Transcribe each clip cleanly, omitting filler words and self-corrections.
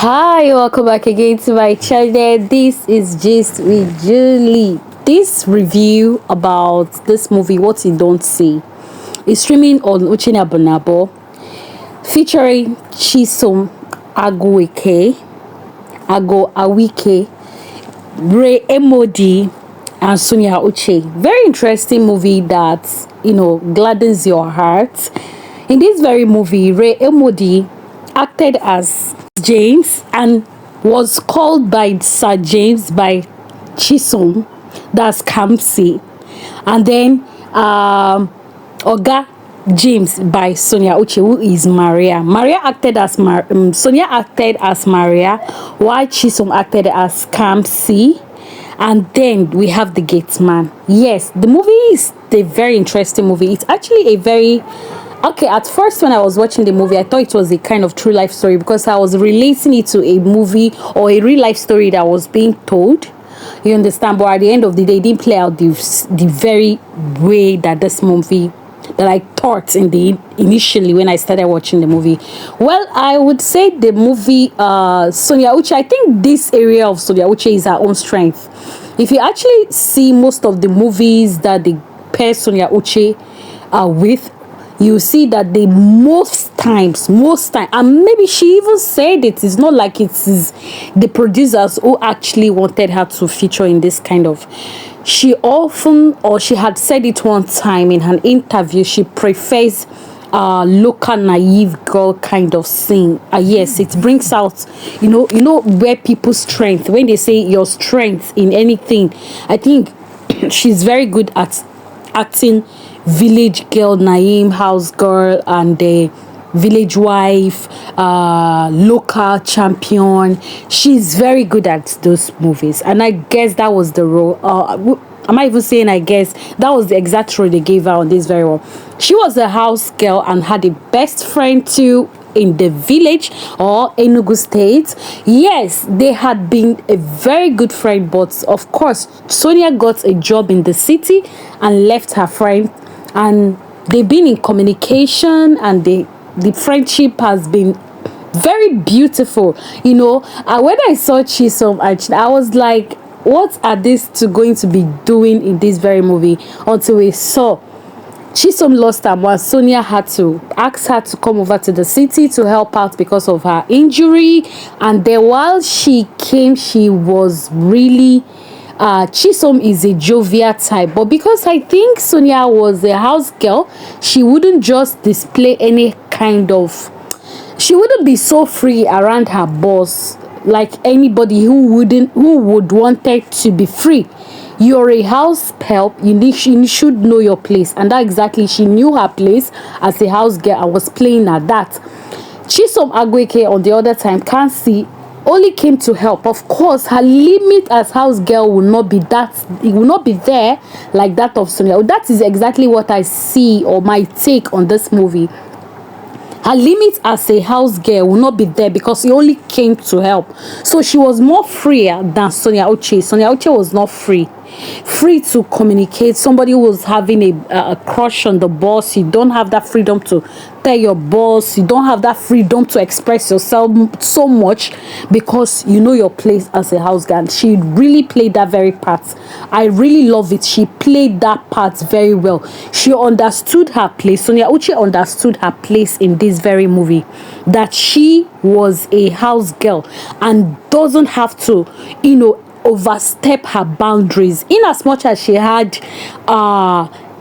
Hi, welcome back again to my channel. This is Gist with Julie. This review about this movie, What You Don't See, is streaming on Uchenna Bonabo, featuring Chisom Ago Awike, Ray Emodi, and Sonia Uche. Very interesting movie that gladdens your heart. In this very movie, Ray Emodi acted as James and was called by Sir James by Chisom, that's Kamsi, and then Oga James by Sonia Uche, who is Maria. Sonia acted as Maria, while Chisom acted as Kamsi. And then we have the Gateman. Yes, the movie is a very interesting movie. It's actually a very okay. At first, when I was watching the movie, I thought it was a kind of true life story because I was relating it to a movie or a real life story that was being told. You understand? But at the end of the day, it didn't play out the very way that this movie that I thought initially when I started watching the movie. Well, I would say the movie Sonia Uche, I think this area of Sonia Uche is her own strength. If you actually see most of the movies that they pair Sonia Uche with, you see that they most times, and maybe she even said it's not like it is the producers who actually wanted her to feature in this kind of. She had said it one time in an interview, she prefers local naive girl kind of thing. Yes, it brings out where people's strength, when they say your strength in anything, I think she's very good at acting village girl, Naim house girl, and the village wife, local champion. She's very good at those movies, and I guess that was the role. Am I even saying I guess that was the exact role they gave her on this very well. She was a house girl and had a best friend too in the village or Enugu State. Yes, they had been a very good friend, but of course Sonia got a job in the city and left her friend, and they've been in communication, and the friendship has been very beautiful. When I saw Chisom, I was like, what are these two going to be doing in this very movie? Until we saw Chisom lost her mom. Sonia had to ask her to come over to the city to help out because of her injury, and then while she came, she was really Chisom is a jovial type, but because I think Sonia was a house girl, she wouldn't just display any kind of, she wouldn't be so free around her boss like anybody who would want it to be free. You're a house help, you should know your place, and that exactly, she knew her place as a house girl and was playing at that. Chisom Agweke on the other time, can't see, only came to help. Of course, her limit as house girl will not be there like that of Sonia. That is exactly what I see, or my take on this movie. Her limit as a house girl will not be there because he only came to help. So she was more freer than Sonia Uche. Sonia Uche was not free to communicate. Somebody who was having a crush on the boss, you don't have that freedom to tell your boss. You don't have that freedom to express yourself so much because you know your place as a house girl. She really played that very part. I really love it. She played that part very well. She understood her place. Sonia Uche understood her place in this very movie, that she was a house girl and doesn't have to overstep her boundaries. In as much as she had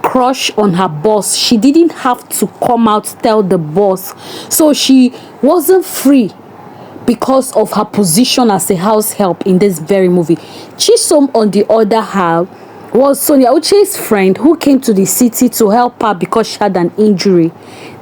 crush on her boss, she didn't have to come out tell the boss, so she wasn't free because of her position as a house help in this very movie. Chisom, on the other hand, was Sonia Uche's friend who came to the city to help her because she had an injury.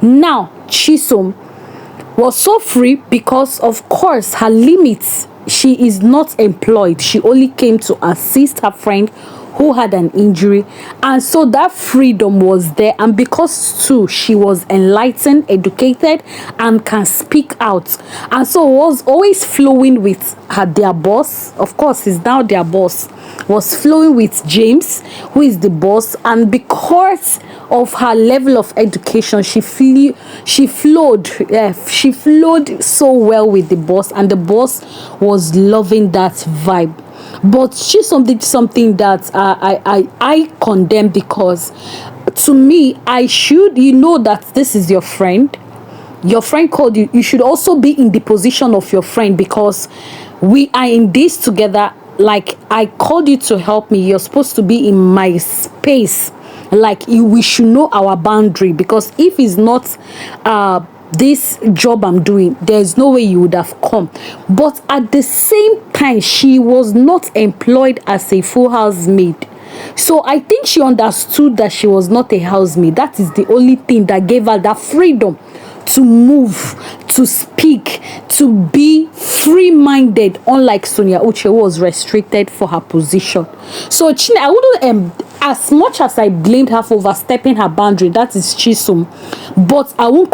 Now Chisom was so free because, of course, her limits, she is not employed. She only came to assist her friend who had an injury, and so that freedom was there. And because too she was enlightened, educated, and can speak out, and so was always flowing with their boss. Of course, is now their boss, was flowing with James, who is the boss, and because of her level of education, she flowed so well with the boss, and the boss was loving that vibe. But Chisom did something that I condemn, because to me, you know that this is your friend. Your friend called you. You should also be in the position of your friend, because we are in this together. Like, I called you to help me. You're supposed to be in my space. Like, we should know our boundary, because if it's not this job I'm doing, there's no way you would have come. But at the same time, she was not employed as a full housemaid. So I think she understood that she was not a housemaid. That is the only thing that gave her that freedom to move, to speak, to be free-minded, unlike Sonia Uche, who was restricted for her position. So Chine, I wouldn't, as much as I blamed her for overstepping her boundary, that is Chisom, but I won't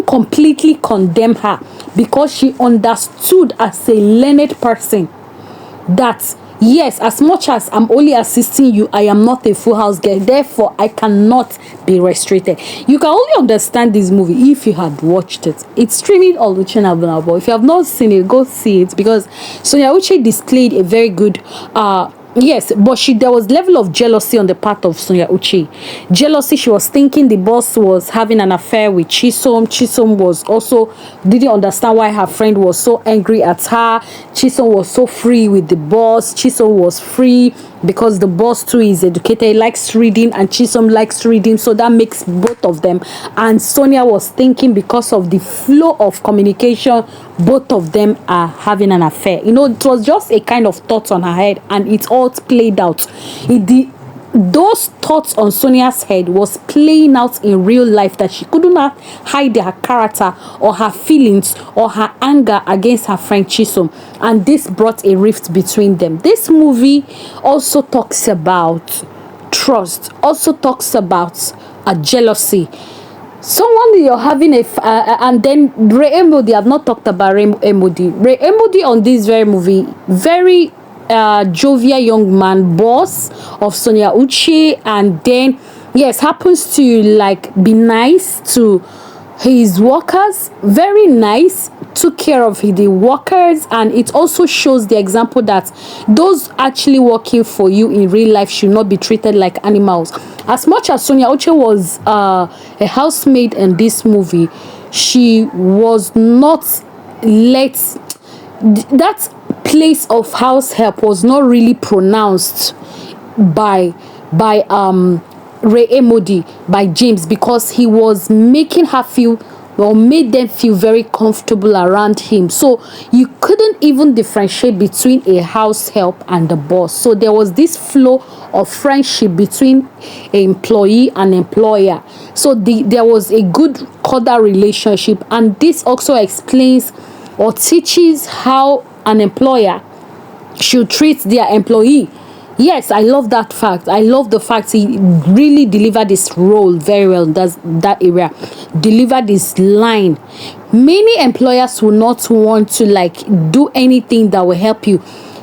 completely condemn her, because she understood as a learned person that yes, as much as I'm only assisting you, I am not a full house girl. Therefore, I cannot be restricted. You can only understand this movie if you had watched it. It's streaming on Uchenna Abunabo. If you have not seen it, go see it, because Sonia Uche displayed a very good yes, but there was level of jealousy on the part of Sonia Uche. Jealousy, she was thinking the boss was having an affair with Chisom. Chisom was also didn't understand why her friend was so angry at her. Chisom was so free with the boss. Chisom was free because the boss too is educated, he likes reading, and Chisom likes reading, so that makes both of them. And Sonia was thinking, because of the flow of communication, both of them are having an affair. You know, it was just a kind of thought on her head, and it all played out. Those thoughts on Sonia's head was playing out in real life, that she couldn't hide her character or her feelings or her anger against her friend Chisom, and this brought a rift between them. This movie also talks about trust, also talks about a jealousy. Someone you're having and then Ray Emodi. I've not talked about Ray Emodi. Ray Emodi on this very movie, very jovial young man, boss of Sonia Uche, and then yes, happens to like be nice to his workers, very nice, took care of the workers, and it also shows the example that those actually working for you in real life should not be treated like animals. As much as Sonia Uche was a housemaid in this movie, she was not let that place of house help was not really pronounced by Ray Emodi, by James, because he was making her feel, well, made them feel very comfortable around him. So you couldn't even differentiate between a house help and the boss. So there was this flow of friendship between an employee and employer. So there was a good cordial relationship, and this also explains or teaches how an employer should treat their employee. Yes, I love that fact. I love the fact he really delivered this role very well. That area delivered this line. Many employers will not want to like do anything that will help you.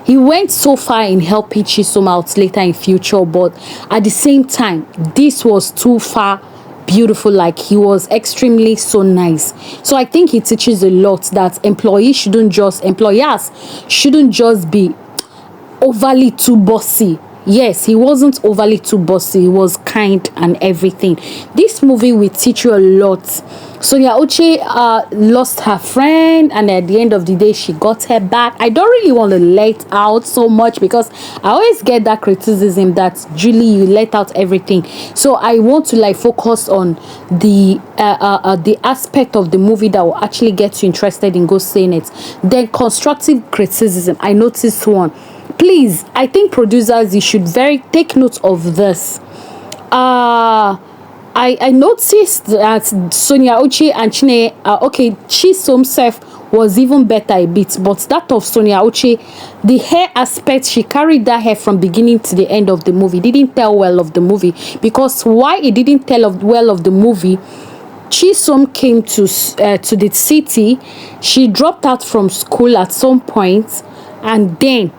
He went so far in helping Chisom out later in future, but at the same time, this was too far beautiful. Like, he was extremely so nice. So I think he teaches a lot that employers shouldn't just be overly too bossy. Yes, he wasn't overly too bossy. He was kind and everything. This movie will teach you a lot. Sonia Uche lost her friend, and at the end of the day, she got her back. I don't really want to let out so much, because I always get that criticism that, Julie, you let out everything. So I want to like focus on the aspect of the movie that will actually get you interested in go seeing it. Then constructive criticism. I noticed one. Please, I think producers, you should take note of this. I noticed that Sonia Uche and Chine, okay, Chisom self was even better a bit, but that of Sonia Uche, the hair aspect, she carried that hair from beginning to the end of the movie. Didn't tell well of the movie, because why it didn't tell well of the movie, Chisom came to the city. She dropped out from school at some point, and then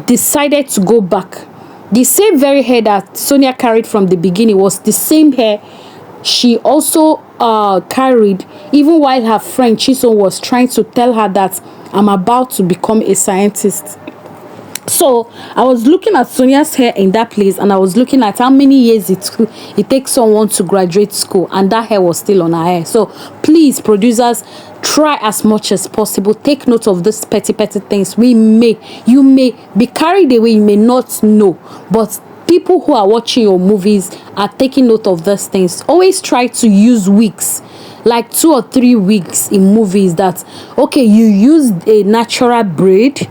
decided to go back The same very hair that Sonia carried from the beginning was the same hair she also carried even while her friend Chisom was trying to tell her that I'm about to become a scientist. So I was looking at Sonia's hair in that place, and I was looking at how many years it takes someone to graduate school, and that hair was still on her hair. So please, producers, try as much as possible, take note of these petty things. You may be carried away, you may not know, but people who are watching your movies are taking note of these things. Always try to use wigs, like 2 or 3 wigs in movies. That okay, you used a natural braid.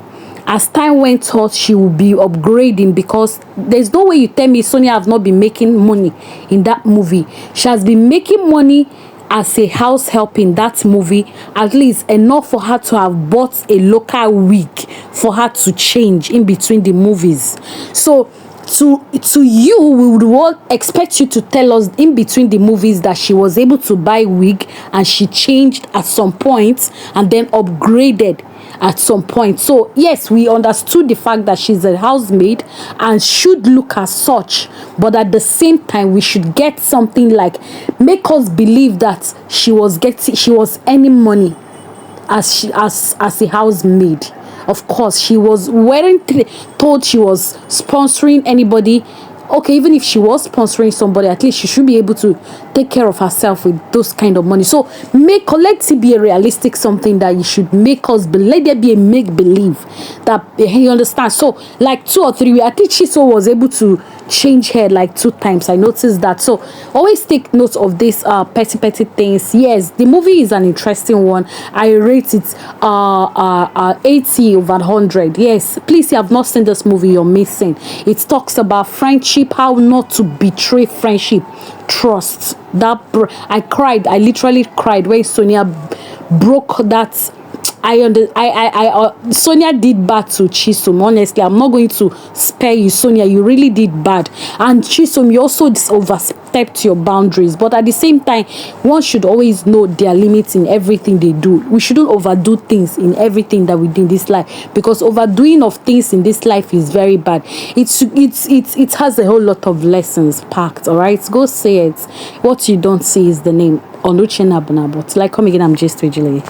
As time went on, she will be upgrading, because there's no way you tell me Sonia have not been making money in that movie. She has been making money as a house help in that movie, at least enough for her to have bought a local wig for her to change in between the movies. So to you, we would all expect you to tell us in between the movies that she was able to buy wig and she changed at some point and then upgraded at some point. So yes, we understood the fact that she's a housemaid and should look as such, but at the same time we should get something like make us believe that she was earning money as a housemaid. Of course, she was weren't told she was sponsoring anybody. Okay, even if she was sponsoring somebody, at least she should be able to take care of herself with those kind of money. So let it be a realistic something that you should make us believe. Let there be a make believe that you understand. So like 2 or 3 weeks, I think Chisom was able to change hair like 2 times. I noticed that. So always take note of this petty things. Yes, the movie is an interesting one. I rate it 80 over 100. Yes, please, if you have not seen this movie, you're missing. It talks about friendship, how not to betray friendship, trust. I cried. I literally cried when Sonia broke that. Sonia did bad to Chisom. Honestly, I'm not going to spare you, Sonia. You really did bad. And Chisom, you also overstepped your boundaries. But at the same time, one should always know their limits in everything they do. We shouldn't overdo things in everything that we do in this life, because overdoing of things in this life is very bad. It has a whole lot of lessons packed. All right, go say it. What you don't see is the name Oluchi Nabunabo. Like, come again, I'm just Julie.